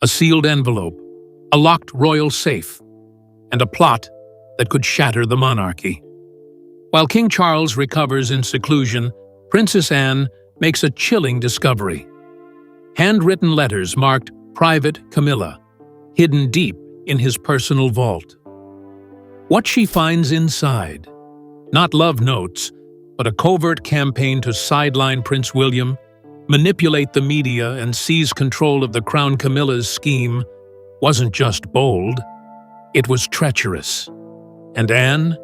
a sealed envelope, a locked royal safe, and a plot that could shatter the monarchy. While King Charles recovers in seclusion, Princess Anne makes a chilling discovery. Handwritten letters marked Private Camilla, hidden deep in his personal vault. What she finds inside, not love notes, but a covert campaign to sideline Prince William, manipulate the media, and seize control of the Crown Camilla's scheme, wasn't just bold, it was treacherous. And Anne?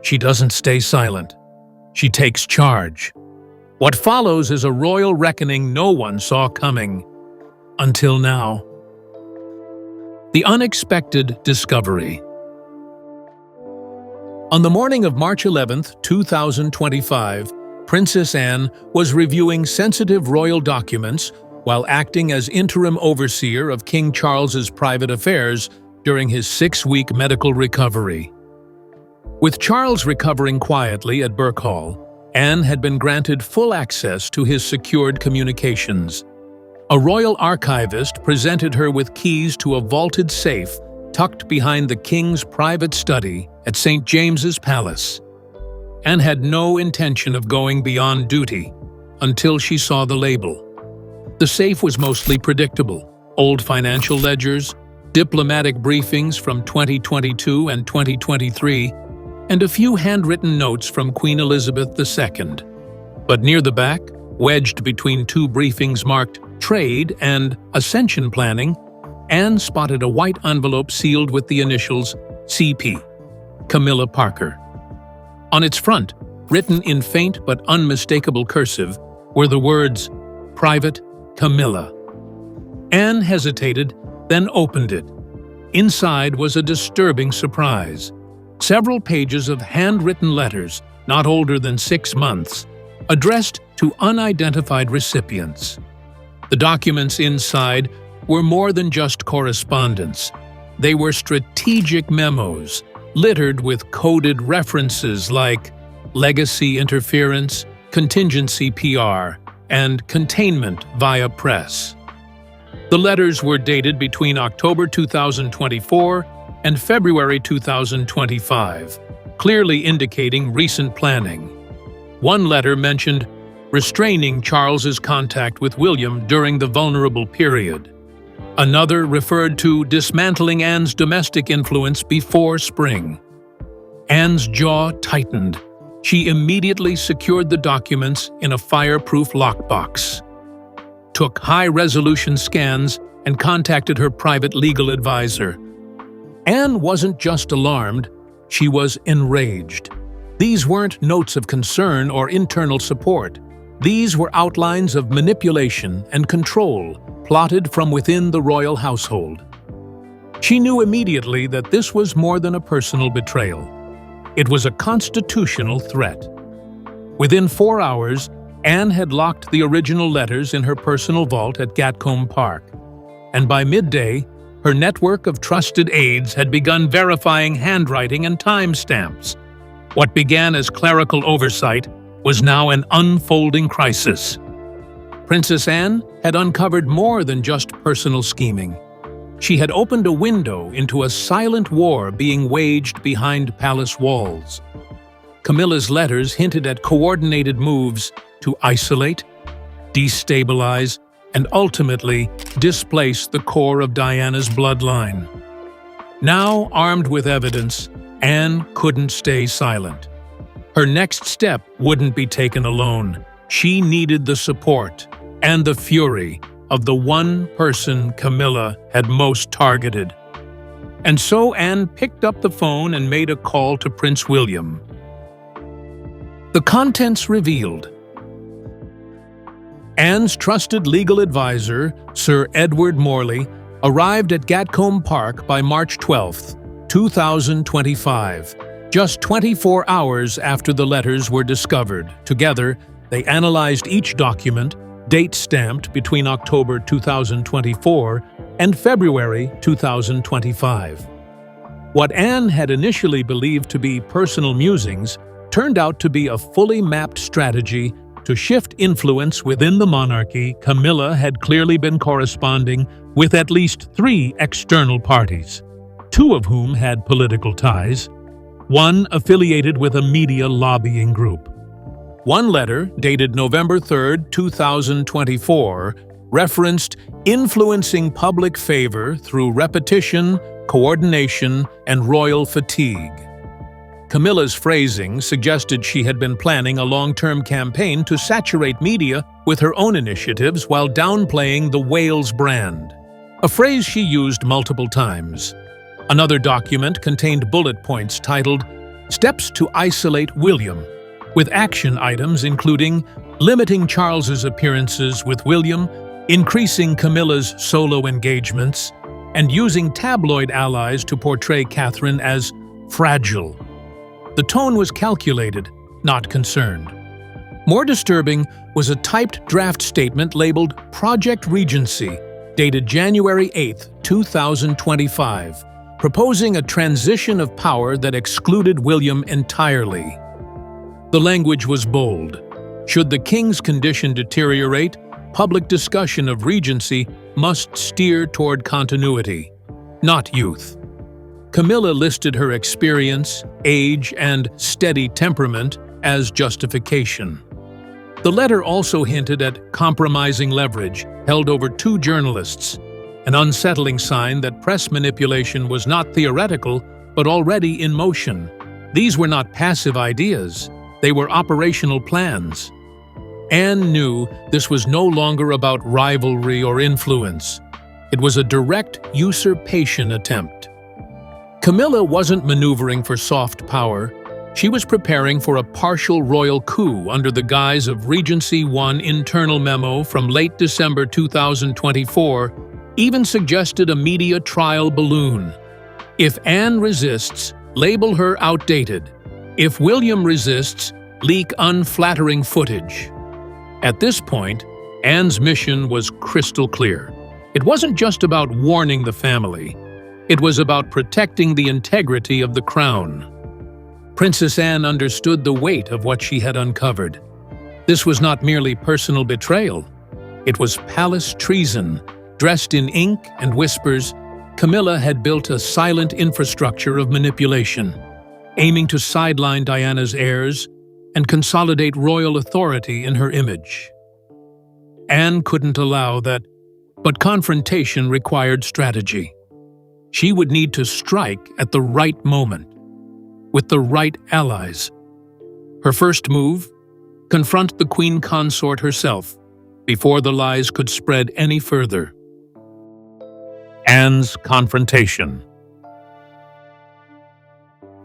She doesn't stay silent. She takes charge. What follows is a royal reckoning no one saw coming. Until now. The unexpected discovery. On the morning of March 11, 2025, Princess Anne was reviewing sensitive royal documents while acting as interim overseer of King Charles's private affairs during his 6-week medical recovery. With Charles recovering quietly at Burke Hall, Anne had been granted full access to his secured communications. A royal archivist presented her with keys to a vaulted safe tucked behind the king's private study at St. James's Palace. Anne had no intention of going beyond duty until she saw the label. The safe was mostly predictable: old financial ledgers, diplomatic briefings from 2022 and 2023, and a few handwritten notes from Queen Elizabeth II. But near the back, wedged between two briefings marked Trade and Ascension Planning, Anne spotted a white envelope sealed with the initials CP, Camilla Parker. On its front, written in faint but unmistakable cursive, were the words, Private Camilla. Anne hesitated, then opened it. Inside was a disturbing surprise. Several pages of handwritten letters, not older than 6 months, addressed to unidentified recipients. The documents inside were more than just correspondence. They were strategic memos, littered with coded references like legacy interference, contingency PR, and containment via press. The letters were dated between October 2024 and February 2025, clearly indicating recent planning. One letter mentioned restraining Charles's contact with William during the vulnerable period. Another referred to dismantling Anne's domestic influence before spring. Anne's jaw tightened. She immediately secured the documents in a fireproof lockbox, took high-resolution scans, and contacted her private legal advisor. Anne wasn't just alarmed, she was enraged. These weren't notes of concern or internal support. These were outlines of manipulation and control plotted from within the royal household. She knew immediately that this was more than a personal betrayal. It was a constitutional threat. Within 4 hours, Anne had locked the original letters in her personal vault at Gatcombe Park, and by midday, her network of trusted aides had begun verifying handwriting and timestamps. What began as clerical oversight was now an unfolding crisis. Princess Anne had uncovered more than just personal scheming. She had opened a window into a silent war being waged behind palace walls. Camilla's letters hinted at coordinated moves to isolate, destabilize, and ultimately displace the core of Diana's bloodline. Now armed with evidence, Anne couldn't stay silent. Her next step wouldn't be taken alone. She needed the support and the fury of the one person Camilla had most targeted. And so Anne picked up the phone and made a call to Prince William. The contents revealed. Anne's trusted legal advisor, Sir Edward Morley, arrived at Gatcombe Park by March 12, 2025, just 24 hours after the letters were discovered. Together, they analyzed each document, date-stamped between October 2024 and February 2025. What Anne had initially believed to be personal musings turned out to be a fully mapped strategy to shift influence within the monarchy. Camilla had clearly been corresponding with at least 3 external parties, 2 of whom had political ties, 1 affiliated with a media lobbying group. One letter, dated November 3, 2024, referenced influencing public favor through repetition, coordination, and royal fatigue. Camilla's phrasing suggested she had been planning a long-term campaign to saturate media with her own initiatives while downplaying the Wales brand, a phrase she used multiple times. Another document contained bullet points titled "Steps to Isolate William," with action items including limiting Charles's appearances with William, increasing Camilla's solo engagements, and using tabloid allies to portray Catherine as fragile. The tone was calculated, not concerned. More disturbing was a typed draft statement labeled Project Regency, dated January 8, 2025, proposing a transition of power that excluded William entirely. The language was bold. Should the king's condition deteriorate, public discussion of regency must steer toward continuity, not youth. Camilla listed her experience, age, and steady temperament as justification. The letter also hinted at compromising leverage held over 2 journalists, an unsettling sign that press manipulation was not theoretical but already in motion. These were not passive ideas, they were operational plans. Anne knew this was no longer about rivalry or influence. It was a direct usurpation attempt. Camilla wasn't maneuvering for soft power. She was preparing for a partial royal coup under the guise of Regency One internal memo from late December 2024 even suggested a media trial balloon. If Anne resists, label her outdated. If William resists, leak unflattering footage. At this point, Anne's mission was crystal clear. It wasn't just about warning the family. It was about protecting the integrity of the crown. Princess Anne understood the weight of what she had uncovered. This was not merely personal betrayal. It was palace treason. Dressed in ink and whispers, Camilla had built a silent infrastructure of manipulation, aiming to sideline Diana's heirs and consolidate royal authority in her image. Anne couldn't allow that, but confrontation required strategy. She would need to strike at the right moment, with the right allies. Her first move? Confront the Queen Consort herself, before the lies could spread any further. Anne's confrontation.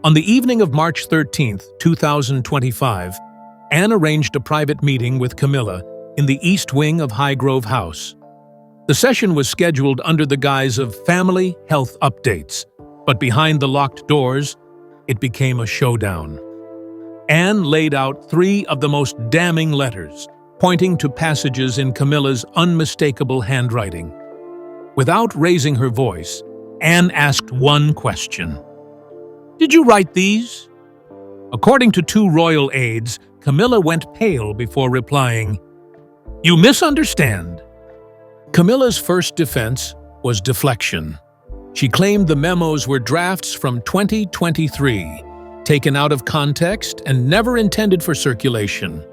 On the evening of March 13, 2025, Anne arranged a private meeting with Camilla in the East Wing of Highgrove House. The session was scheduled under the guise of family health updates, but behind the locked doors, it became a showdown. Anne laid out 3 of the most damning letters, pointing to passages in Camilla's unmistakable handwriting. Without raising her voice, Anne asked one question. "Did you write these?" According to 2 royal aides, Camilla went pale before replying, "You misunderstand." Camilla's first defense was deflection. She claimed the memos were drafts from 2023, taken out of context and never intended for circulation.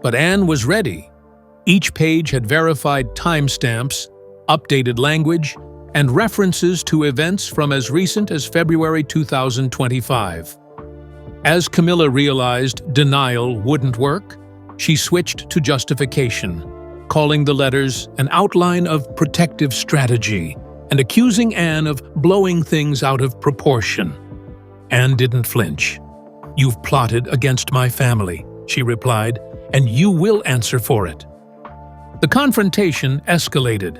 But Anne was ready. Each page had verified timestamps, updated language, and references to events from as recent as February 2025. As Camilla realized denial wouldn't work, she switched to justification, calling the letters an outline of protective strategy and accusing Anne of blowing things out of proportion. Anne didn't flinch. "You've plotted against my family," she replied, "and you will answer for it." The confrontation escalated.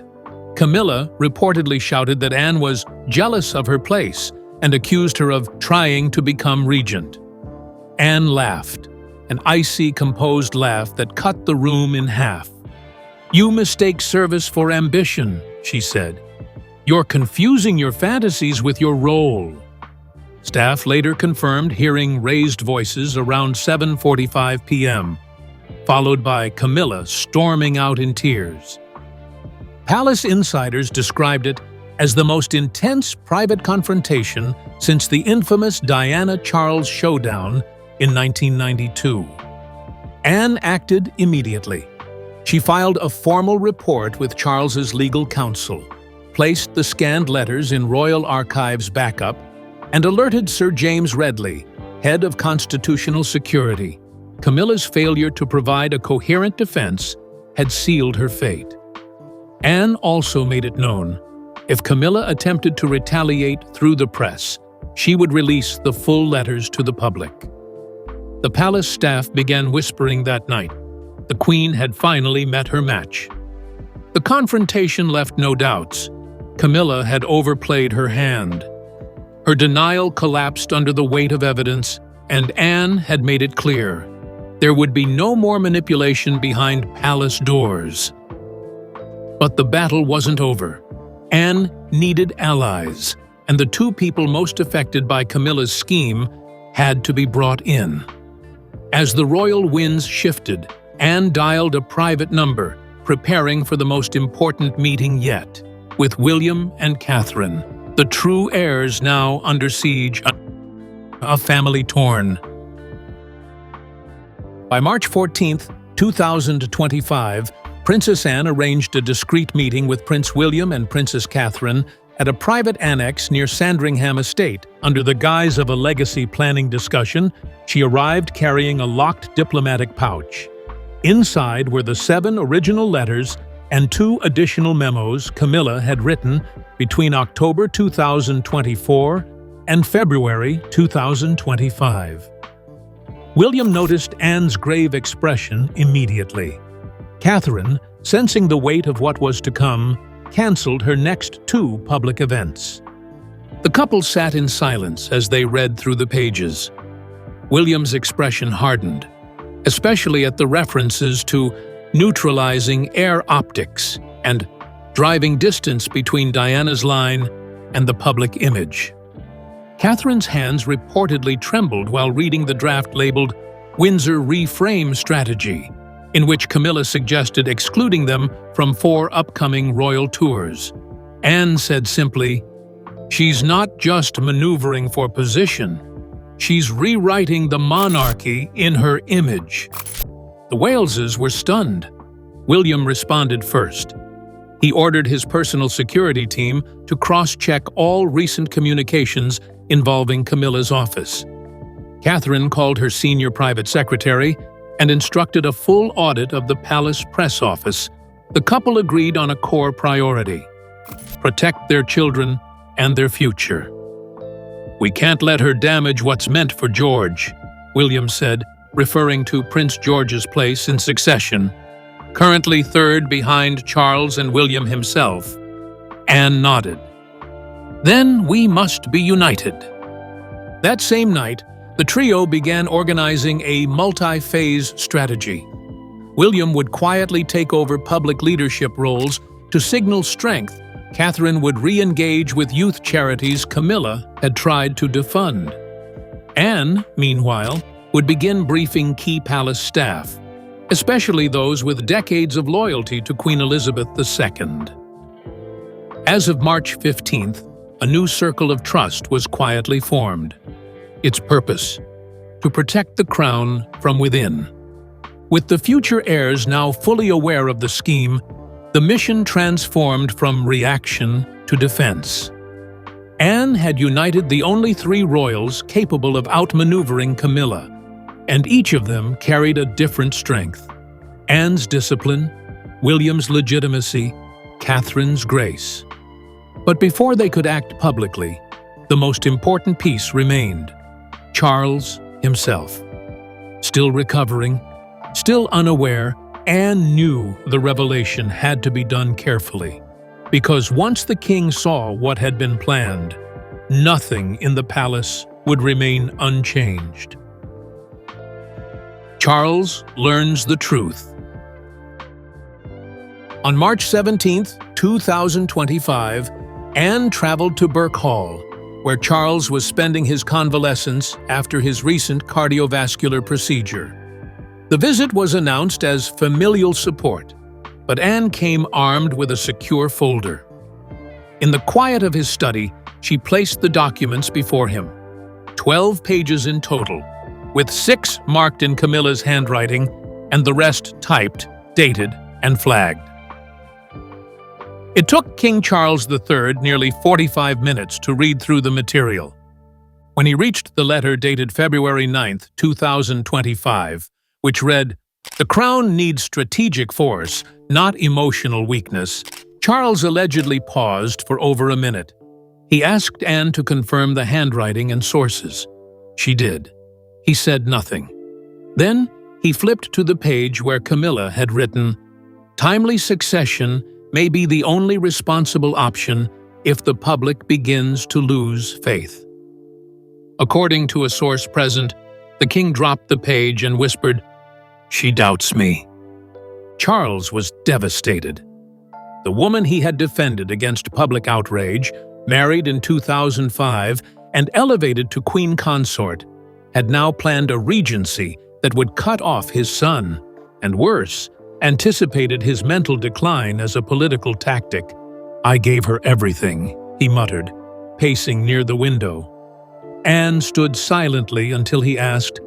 Camilla reportedly shouted that Anne was jealous of her place and accused her of trying to become regent. Anne laughed, an icy, composed laugh that cut the room in half. "You mistake service for ambition," she said. "You're confusing your fantasies with your role." Staff later confirmed hearing raised voices around 7:45 p.m., followed by Camilla storming out in tears. Palace insiders described it as the most intense private confrontation since the infamous Diana-Charles showdown in 1992. Anne acted immediately. She filed a formal report with Charles's legal counsel, placed the scanned letters in Royal Archives backup, and alerted Sir James Redley, head of Constitutional Security. Camilla's failure to provide a coherent defense had sealed her fate. Anne also made it known, if Camilla attempted to retaliate through the press, she would release the full letters to the public. The palace staff began whispering that night. The Queen had finally met her match. The confrontation left no doubts. Camilla had overplayed her hand. Her denial collapsed under the weight of evidence, and Anne had made it clear there would be no more manipulation behind palace doors. But the battle wasn't over. Anne needed allies, and the two people most affected by Camilla's scheme had to be brought in. As the royal winds shifted, Anne dialed a private number, preparing for the most important meeting yet, with William and Catherine, the true heirs now under siege, a family torn. By March 14, 2025, Princess Anne arranged a discreet meeting with Prince William and Princess Catherine at a private annex near Sandringham Estate. Under the guise of a legacy planning discussion, she arrived carrying a locked diplomatic pouch. Inside were the 7 original letters and 2 additional memos Camilla had written between October 2024 and February 2025. William noticed Anne's grave expression immediately. Catherine, sensing the weight of what was to come, cancelled her next 2 public events. The couple sat in silence as they read through the pages. William's expression hardened, especially at the references to neutralizing air optics and driving distance between Diana's line and the public image. Catherine's hands reportedly trembled while reading the draft labeled Windsor Reframe Strategy, in which Camilla suggested excluding them from 4 upcoming royal tours. Anne said simply, "She's not just maneuvering for position, she's rewriting the monarchy in her image." The Waleses were stunned. William responded first. He ordered his personal security team to cross-check all recent communications involving Camilla's office. Catherine called her senior private secretary and instructed a full audit of the palace press office. The couple agreed on a core priority: protect their children and their future. "We can't let her damage what's meant for George," William said, referring to Prince George's place in succession, currently 3rd behind Charles and William himself. Anne nodded. "Then we must be united." That same night, the trio began organizing a multi-phase strategy. William would quietly take over public leadership roles to signal strength. Catherine would re-engage with youth charities Camilla had tried to defund. Anne, meanwhile, would begin briefing key palace staff, especially those with decades of loyalty to Queen Elizabeth II. As of March 15th, a new circle of trust was quietly formed. Its purpose: to protect the crown from within. With the future heirs now fully aware of the scheme, the mission transformed from reaction to defense. Anne had united the only 3 royals capable of outmaneuvering Camilla, and each of them carried a different strength: Anne's discipline, William's legitimacy, Catherine's grace. But before they could act publicly, the most important piece remained: Charles himself. Still recovering, still unaware, Anne knew the revelation had to be done carefully, because once the king saw what had been planned, nothing in the palace would remain unchanged. Charles learns the truth. On March 17, 2025, Anne traveled to Birk Hall, where Charles was spending his convalescence after his recent cardiovascular procedure. The visit was announced as familial support, but Anne came armed with a secure folder. In the quiet of his study, she placed the documents before him. 12 pages in total, with 6 marked in Camilla's handwriting and the rest typed, dated, and flagged. It took King Charles III nearly 45 minutes to read through the material. When he reached the letter dated February 9, 2025, which read, "The Crown needs strategic force, not emotional weakness," Charles allegedly paused for over a minute. He asked Anne to confirm the handwriting and sources. She did. He said nothing. Then he flipped to the page where Camilla had written, "Timely succession may be the only responsible option if the public begins to lose faith." According to a source present, the king dropped the page and whispered, "She doubts me." Charles was devastated. The woman he had defended against public outrage, married in 2005 and elevated to queen consort, had now planned a regency that would cut off his son, and worse, anticipated his mental decline as a political tactic. "I gave her everything," he muttered, pacing near the window. Anne stood silently until he asked,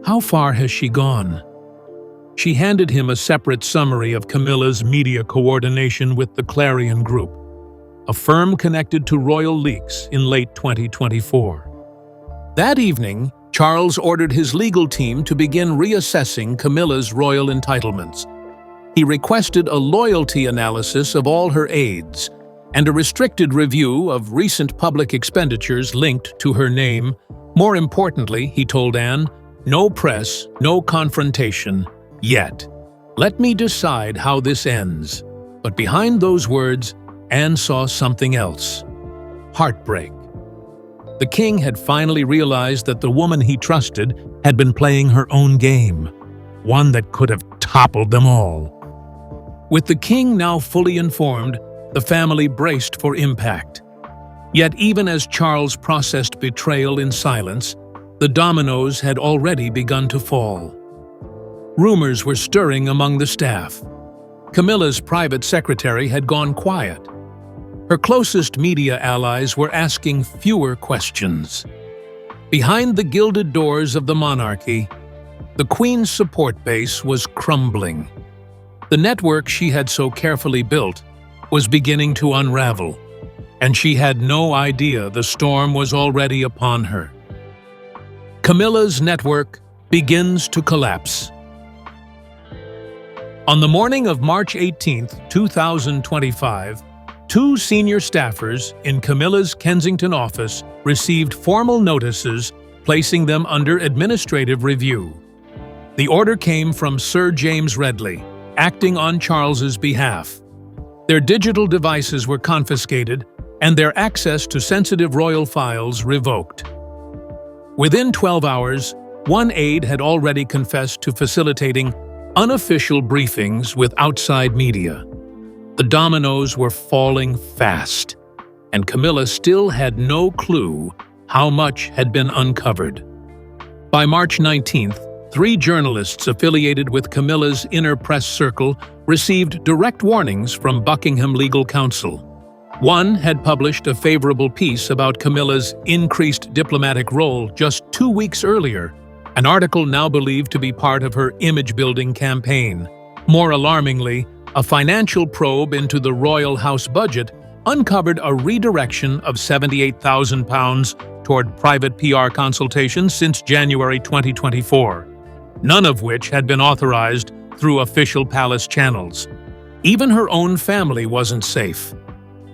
"How far has she gone?" She handed him a separate summary of Camilla's media coordination with the Clarion Group, a firm connected to royal leaks in late 2024. That evening, Charles ordered his legal team to begin reassessing Camilla's royal entitlements. He requested a loyalty analysis of all her aides and a restricted review of recent public expenditures linked to her name. More importantly, he told Anne, "No press, no confrontation, yet. Let me decide how this ends." But behind those words, Anne saw something else. Heartbreak. The king had finally realized that the woman he trusted had been playing her own game, one that could have toppled them all. With the king now fully informed, the family braced for impact. Yet even as Charles processed betrayal in silence, the dominoes had already begun to fall. Rumors were stirring among the staff. Camilla's private secretary had gone quiet. Her closest media allies were asking fewer questions. Behind the gilded doors of the monarchy, the Queen's support base was crumbling. The network she had so carefully built was beginning to unravel, and she had no idea the storm was already upon her. Camilla's network begins to collapse. On the morning of March 18, 2025, 2 senior staffers in Camilla's Kensington office received formal notices placing them under administrative review. The order came from Sir James Redley, acting on Charles's behalf. Their digital devices were confiscated and their access to sensitive royal files revoked. Within 12 hours, one aide had already confessed to facilitating unofficial briefings with outside media. The dominoes were falling fast, and Camilla still had no clue how much had been uncovered. By March 19th, 3 journalists affiliated with Camilla's inner press circle received direct warnings from Buckingham legal counsel. One had published a favorable piece about Camilla's increased diplomatic role just 2 weeks earlier, an article now believed to be part of her image-building campaign. More alarmingly, a financial probe into the royal house budget uncovered a redirection of £78,000 toward private PR consultations since January 2024, none of which had been authorized through official palace channels. Even her own family wasn't safe.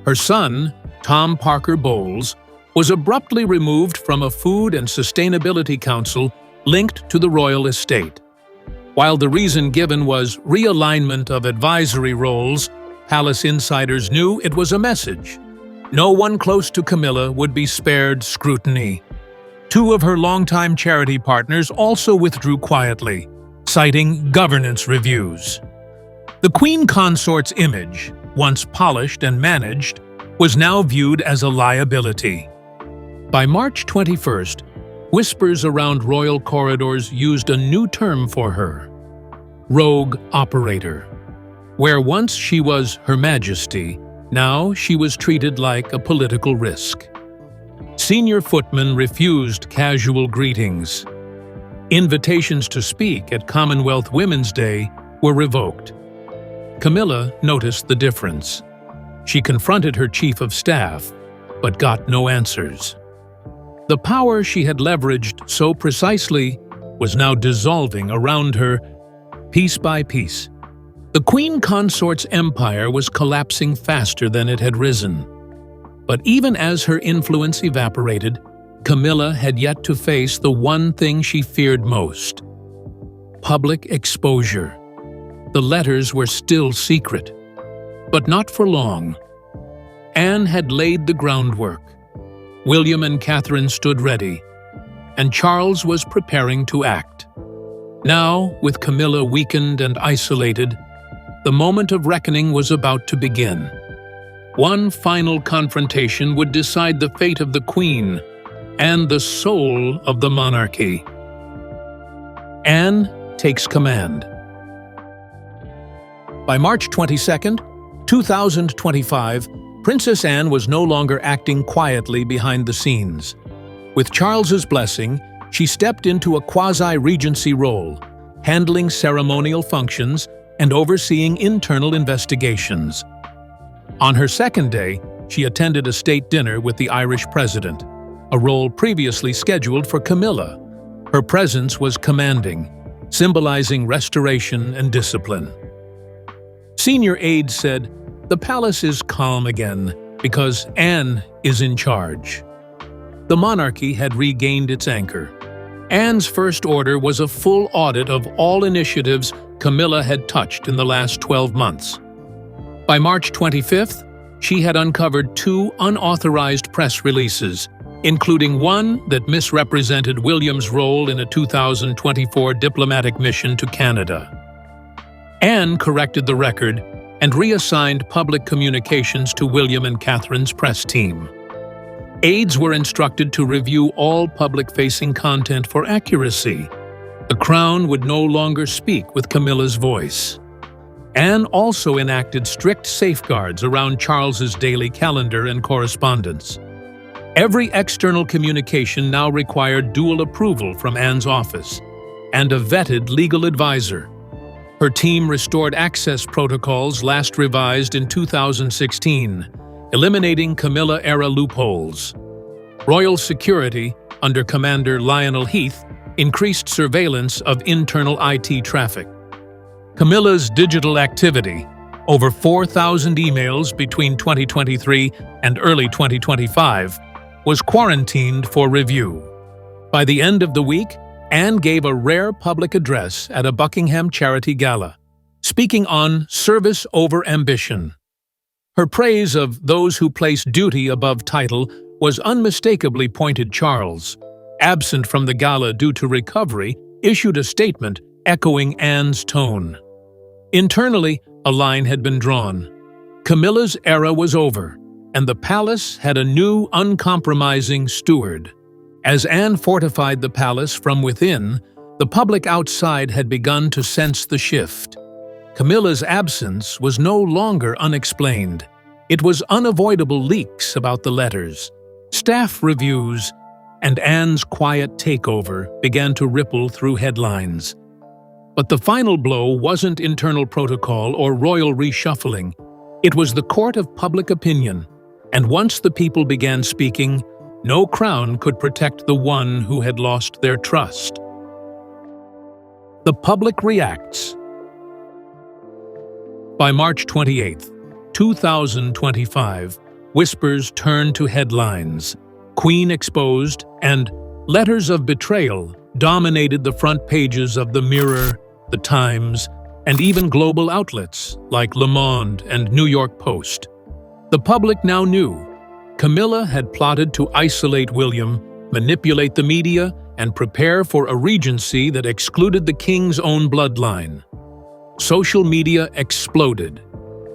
Her son, Tom Parker Bowles, was abruptly removed from a food and sustainability council linked to the royal estate. While the reason given was realignment of advisory roles, palace insiders knew it was a message. No one close to Camilla would be spared scrutiny. 2 of her longtime charity partners also withdrew quietly, citing governance reviews. The Queen Consort's image, once polished and managed, was now viewed as a liability. By March 21st, whispers around royal corridors used a new term for her: rogue operator. Where once she was Her Majesty, now she was treated like a political risk. Senior footmen refused casual greetings. Invitations to speak at Commonwealth Women's Day were revoked. Camilla noticed the difference. She confronted her chief of staff, but got no answers. The power she had leveraged so precisely was now dissolving around her, piece by piece. The Queen Consort's empire was collapsing faster than it had risen. But even as her influence evaporated, Camilla had yet to face the one thing she feared most: public exposure. The letters were still secret, but not for long. Anne had laid the groundwork. William and Catherine stood ready, and Charles was preparing to act. Now, with Camilla weakened and isolated, the moment of reckoning was about to begin. One final confrontation would decide the fate of the Queen and the soul of the monarchy. Anne takes command. By March 22, 2025, Princess Anne was no longer acting quietly behind the scenes. With Charles's blessing, she stepped into a quasi-regency role, handling ceremonial functions and overseeing internal investigations. On her second day, she attended a state dinner with the Irish president, a role previously scheduled for Camilla. Her presence was commanding, symbolizing restoration and discipline. Senior aides said, "The palace is calm again because Anne is in charge." The monarchy had regained its anchor. Anne's first order was a full audit of all initiatives Camilla had touched in the last 12 months. By March 25th, she had uncovered 2 unauthorized press releases, including one that misrepresented William's role in a 2024 diplomatic mission to Canada. Anne corrected the record and reassigned public communications to William and Catherine's press team. Aides were instructed to review all public-facing content for accuracy. The Crown would no longer speak with Camilla's voice. Anne also enacted strict safeguards around Charles's daily calendar and correspondence. Every external communication now required dual approval from Anne's office and a vetted legal advisor. Her team restored access protocols last revised in 2016, eliminating Camilla-era loopholes. Royal security, under Commander Lionel Heath, increased surveillance of internal IT traffic. Camilla's digital activity, over 4,000 emails between 2023 and early 2025, was quarantined for review. By the end of the week, Anne gave a rare public address at a Buckingham charity gala, speaking on service over ambition. Her praise of those who place duty above title was unmistakably pointed. Charles, absent from the gala due to recovery, issued a statement echoing Anne's tone. Internally, a line had been drawn. Camilla's era was over, and the palace had a new, uncompromising steward. As Anne fortified the palace from within, the public outside had begun to sense the shift. Camilla's absence was no longer unexplained. It was unavoidable leaks about the letters, staff reviews, and Anne's quiet takeover began to ripple through headlines. But the final blow wasn't internal protocol or royal reshuffling. It was the court of public opinion, and once the people began speaking, no crown could protect the one who had lost their trust. The public reacts. By March 28, 2025, whispers turned to headlines. Queen exposed and letters of betrayal dominated the front pages of the Mirror, the Times, and even global outlets like Le Monde and New York Post. The public now knew Camilla had plotted to isolate William, manipulate the media, and prepare for a regency that excluded the king's own bloodline. Social media exploded.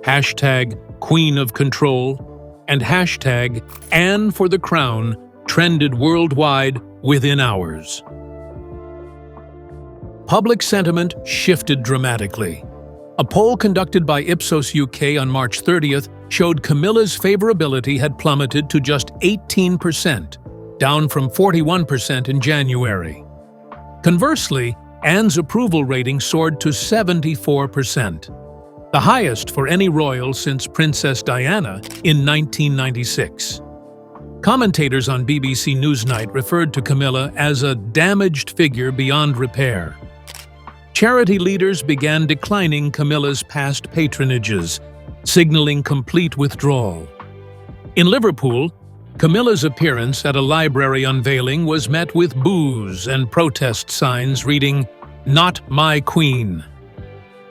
Hashtag Queen of Control and hashtag Anne for the Crown trended worldwide within hours. Public sentiment shifted dramatically. A poll conducted by Ipsos UK on March 30th showed Camilla's favorability had plummeted to just 18%, down from 41% in January. Conversely, Anne's approval rating soared to 74%, the highest for any royal since Princess Diana in 1996. Commentators on BBC Newsnight referred to Camilla as a damaged figure beyond repair. Charity leaders began declining Camilla's past patronages, signaling complete withdrawal. In Liverpool, Camilla's appearance at a library unveiling was met with boos and protest signs reading, "Not my Queen."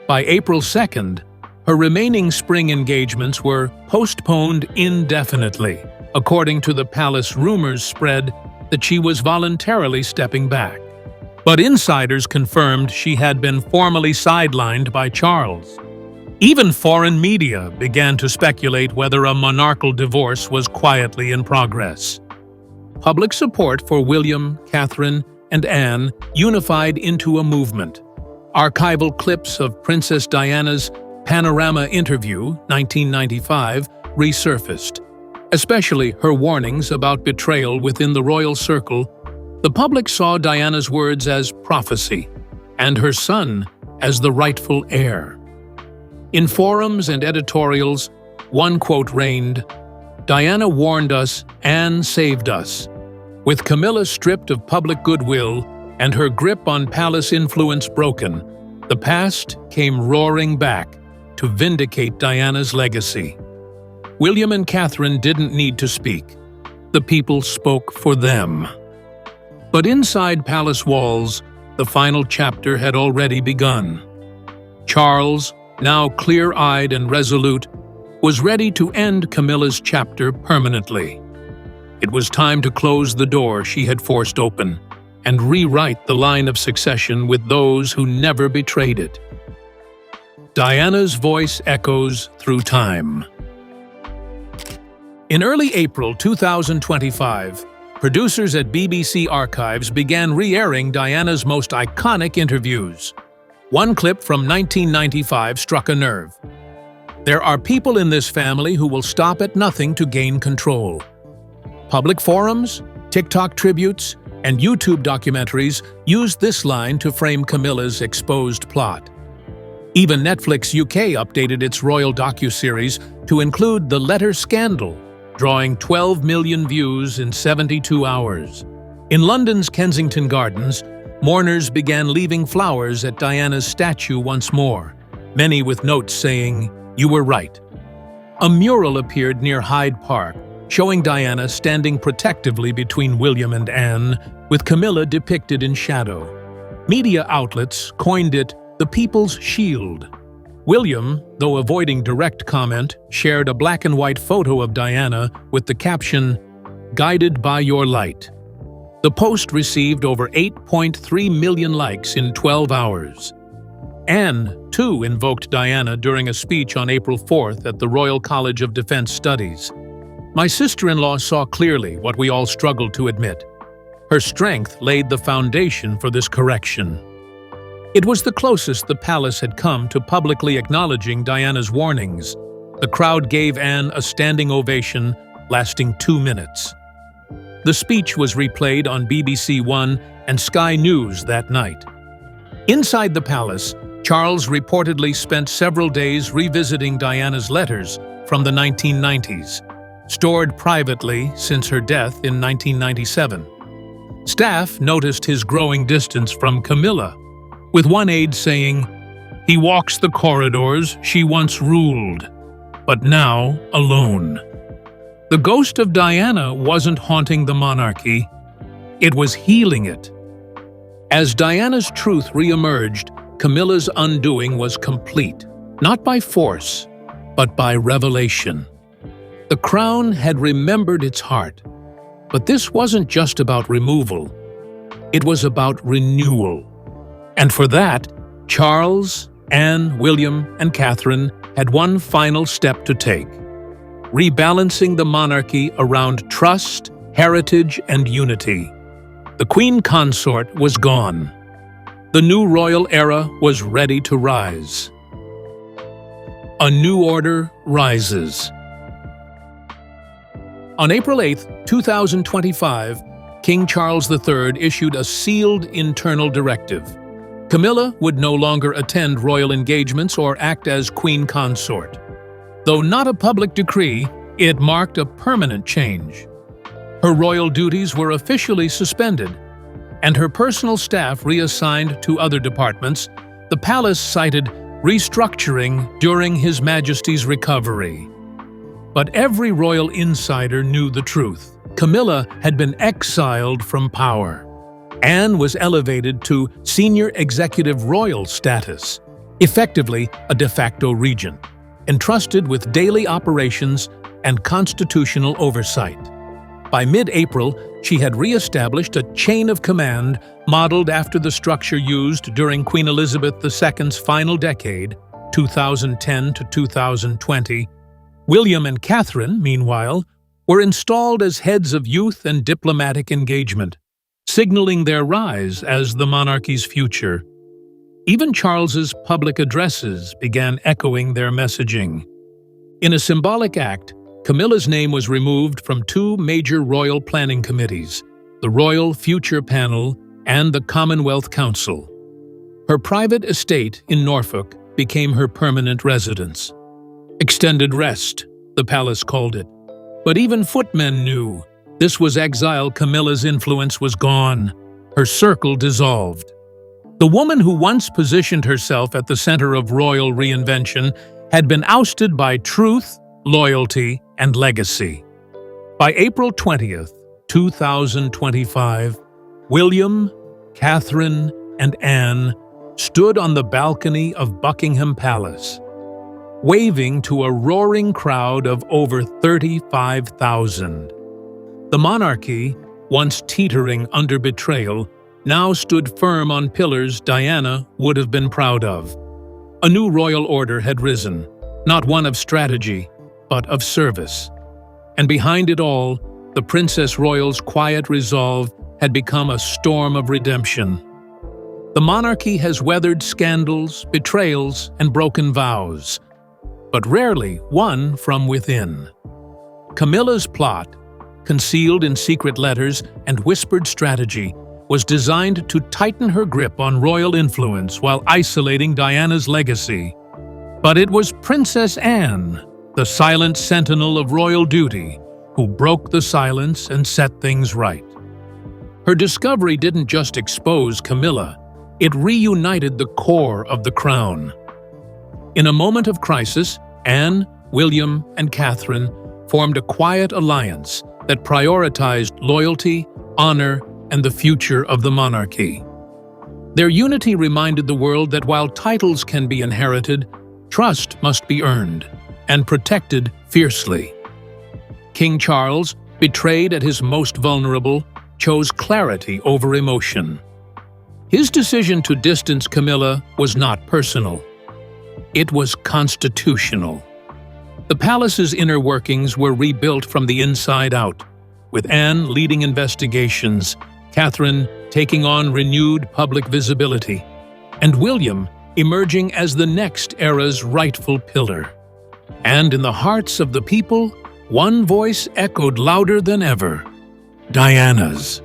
By April 2nd, her remaining spring engagements were postponed indefinitely, according to the palace rumors spread that she was voluntarily stepping back. But insiders confirmed she had been formally sidelined by Charles. Even foreign media began to speculate whether a monarchal divorce was quietly in progress. Public support for William, Catherine, and Anne unified into a movement. Archival clips of Princess Diana's Panorama interview, 1995, resurfaced, especially her warnings about betrayal within the royal circle. The public saw Diana's words as prophecy, and her son as the rightful heir. In forums and editorials, one quote reigned, "Diana warned us, Anne saved us." With Camilla stripped of public goodwill and her grip on palace influence broken, the past came roaring back to vindicate Diana's legacy. William and Catherine didn't need to speak. The people spoke for them. But inside palace walls, the final chapter had already begun. Charles, now clear-eyed and resolute, was ready to end Camilla's chapter permanently. It was time to close the door she had forced open and rewrite the line of succession with those who never betrayed it. Diana's voice echoes through time. In early April 2025, producers at BBC Archives began re-airing Diana's most iconic interviews. One clip from 1995 struck a nerve. There are people in this family who will stop at nothing to gain control. Public forums, TikTok tributes, and YouTube documentaries used this line to frame Camilla's exposed plot. Even Netflix UK updated its royal docuseries to include the letter scandal, drawing 12 million views in 72 hours. In London's Kensington Gardens, mourners began leaving flowers at Diana's statue once more, many with notes saying, "You were right." A mural appeared near Hyde Park, showing Diana standing protectively between William and Anne, with Camilla depicted in shadow. Media outlets coined it the People's Shield. William, though avoiding direct comment, shared a black-and-white photo of Diana with the caption, "Guided by your light." The post received over 8.3 million likes in 12 hours. Anne, too, invoked Diana during a speech on April 4th at the Royal College of Defence Studies. "My sister-in-law saw clearly what we all struggled to admit. Her strength laid the foundation for this correction." It was the closest the palace had come to publicly acknowledging Diana's warnings. The crowd gave Anne a standing ovation lasting 2 minutes. The speech was replayed on BBC One and Sky News that night. Inside the palace, Charles reportedly spent several days revisiting Diana's letters from the 1990s, stored privately since her death in 1997. Staff noticed his growing distance from Camilla, with one aide saying, "He walks the corridors she once ruled, but now alone." The ghost of Diana wasn't haunting the monarchy, it was healing it. As Diana's truth re-emerged, Camilla's undoing was complete, not by force, but by revelation. The crown had remembered its heart, but this wasn't just about removal, it was about renewal. And for that, Charles, Anne, William, and Catherine had one final step to take: rebalancing the monarchy around trust, heritage, and unity. The Queen Consort was gone. The new royal era was ready to rise. A new order rises. On April 8, 2025, King Charles III issued a sealed internal directive. Camilla would no longer attend royal engagements or act as queen consort. Though not a public decree, it marked a permanent change. Her royal duties were officially suspended, and her personal staff reassigned to other departments. The palace cited restructuring during His Majesty's recovery. But every royal insider knew the truth. Camilla had been exiled from power. Anne was elevated to senior executive royal status, effectively a de facto regent, entrusted with daily operations and constitutional oversight. By mid-April, she had re-established a chain of command modeled after the structure used during Queen Elizabeth II's final decade, 2010 to 2020. William and Catherine, meanwhile, were installed as heads of youth and diplomatic engagement, signaling their rise as the monarchy's future. Even Charles's public addresses began echoing their messaging. In a symbolic act, Camilla's name was removed from two major royal planning committees, the Royal Future Panel and the Commonwealth Council. Her private estate in Norfolk became her permanent residence. Extended rest, the palace called it. But even footmen knew this was exile. Camilla's influence was gone, her circle dissolved. The woman who once positioned herself at the center of royal reinvention had been ousted by truth, loyalty, and legacy. By April 20th, 2025, William, Catherine, and Anne stood on the balcony of Buckingham Palace, waving to a roaring crowd of over 35,000. The monarchy, once teetering under betrayal, now stood firm on pillars Diana would have been proud of. A new royal order had risen, not one of strategy, but of service. And behind it all, the Princess Royal's quiet resolve had become a storm of redemption. The monarchy has weathered scandals, betrayals, and broken vows, but rarely one from within. Camilla's plot, concealed in secret letters and whispered strategy, was designed to tighten her grip on royal influence while isolating Diana's legacy. But it was Princess Anne, the silent sentinel of royal duty, who broke the silence and set things right. Her discovery didn't just expose Camilla, it reunited the core of the crown. In a moment of crisis, Anne, William, and Catherine formed a quiet alliance that prioritized loyalty, honor, and the future of the monarchy. Their unity reminded the world that while titles can be inherited, trust must be earned and protected fiercely. King Charles, betrayed at his most vulnerable, chose clarity over emotion. His decision to distance Camilla was not personal. It was constitutional. The palace's inner workings were rebuilt from the inside out, with Anne leading investigations, Catherine taking on renewed public visibility, and William emerging as the next era's rightful pillar. And in the hearts of the people, one voice echoed louder than ever: Diana's.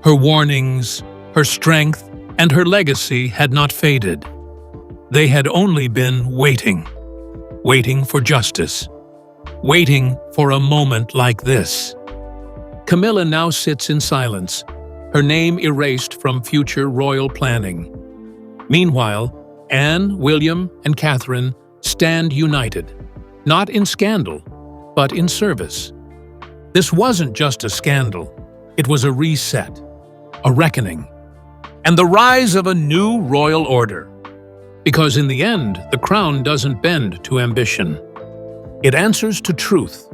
Her warnings, her strength, and her legacy had not faded. They had only been waiting for justice, waiting for a moment like this. Camilla now sits in silence, her name erased from future royal planning. Meanwhile, Anne, William, and Catherine stand united, not in scandal, but in service. This wasn't just a scandal, it was a reset, a reckoning, and the rise of a new royal order. Because in the end, the crown doesn't bend to ambition. It answers to truth.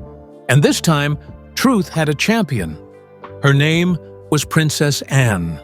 And this time, truth had a champion. Her name was Princess Anne.